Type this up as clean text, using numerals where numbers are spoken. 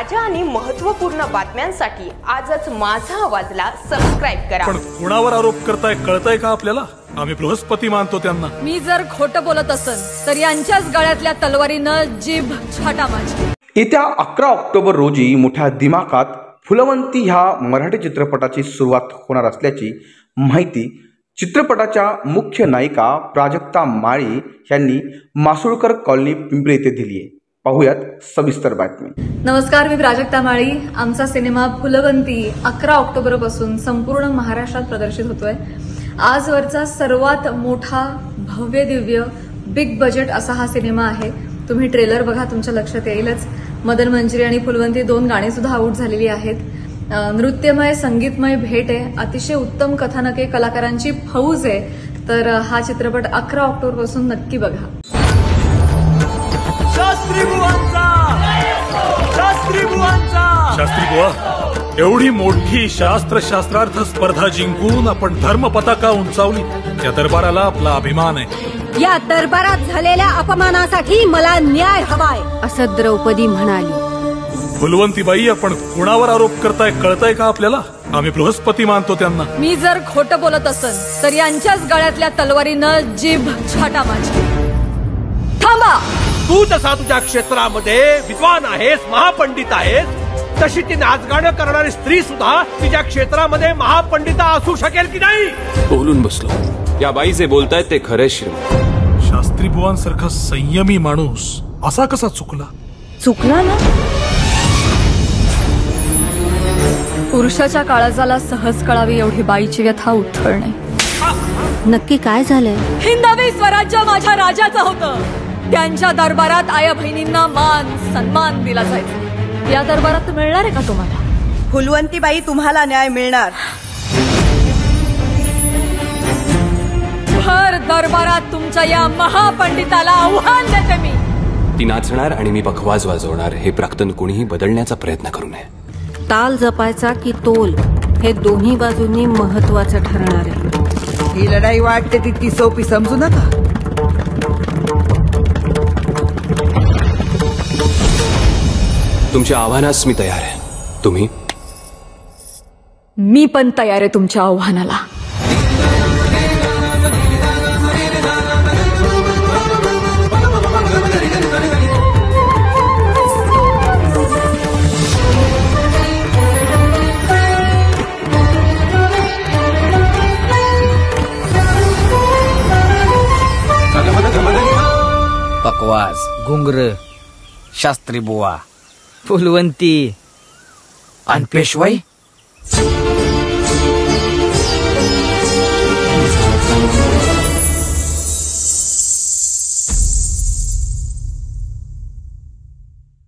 ताज्या आणि महत्त्वपूर्ण बातम्यांसाठी आजच माझा आवाजला सबस्क्राइब करा। पण कुणावर आरोप करताय कळतंय का आपल्याला? आम्ही बृहस्पती मानतो त्यांना। मी जर खोटं बोलत असन तर यांच्याच गळ्यातल्या तलवारीनं जीभ छाटा माझी। येत्या 11 ऑक्टोबर रोजी मोठ्या दिमाखात फुलवंती ह्या मराठी चित्रपटाची सुरुवात होणार असल्याची माहिती चित्रपटाच्या मुख्य नायिका प्राजक्ता माळी यांनी मासुळकर कॉलनी पिंपरी येथे दिली आहे। पाहूयात सविस्तर बातमी। नमस्कार, मी प्राजक्ता माळी। आमचा सिनेमा फुलवंती 11 ऑक्टोबर पासून संपूर्ण महाराष्ट्रात प्रदर्शित होतोय। आजवरचा सर्वात मोठा भव्य दिव्य बिग बजेट असा हा सिनेमा आहे। तुम्ही ट्रेलर बघा, तुमच्या लक्षात येईलच। मदन मंजिरी आणि फुलवंती 2 गाणी सुद्धा आउट झालेली आहेत। नृत्यमय संगीतमय भेट आहे, अतिशय उत्तम कथानके, कलाकारांची फौज आहे। तर हा चित्रपट 11 ऑक्टोबर पासून नक्की बघा। शास्त्री बुवा, एवढी मोठी शास्त्रार्थ स्पर्धा जिंकून आपण धर्म पताका उंचावली, या दरबाराला आपला अभिमान आहे। या दरबारात झालेल्या अपमानासाठी मला न्याय हवाय, असं द्रौपदी म्हणाली। फुलवंतीबाई, आपण कुणावर आरोप करताय कळतंय का आपल्याला? आम्ही बृहस्पती मानतो त्यांना। मी जर खोटं बोलत असन तर यांच्याच गळ्यातल्या तलवारीनं जीभ छाटा माझी। थांबा, तू जसा तुझ्या क्षेत्रामध्ये विद्वान आहेस, महापंडित आहेस, तशी ती नाचगाणं करणारी स्त्री सुद्धा तिच्या क्षेत्रामध्ये महापंडिता असू शकेल की नाही? बोलून बसलो, या बाई जे बोलतायत ते खरे श्रीमंत। शास्त्री बुवांसारखा संयमी माणूस असा कसा चुकला ना? पुरुषाच्या काळजाला सहज कळावी एवढी बाईची व्यथा उथळणे। नक्की काय झालंय? हिंदवी स्वराज्य माझ्या राजाचं होतं। त्यांच्या दरबारात आया बहिणींना मान सन्मान दिला जायचा। या दरबारात मिळणार आहे का तुम्हाला? फुलवंतीबाई, तुम्हाला न्याय मिळणार। भर दरबारात तुमच्या या महापंडिताला आव्हान देते मी। ती नाचणार आणि मी पखवाज वाजवणार, हे प्राक्तन कोणीही बदलण्याचा प्रयत्न करू नये। ताल जपायचा की तोल, हे दोन्ही बाजूंनी महत्वाचं ठरणार आहे। ही लढाई वाटते ती सोपी समजू नका। तुमच्या आव्हानास मी तयार आहे। तुम्ही? मी पण तयार आहे तुमच्या आव्हानाला। पकवाज, घुंगर, शास्त्री बुवा, फुलवंती आणि पेशवाई।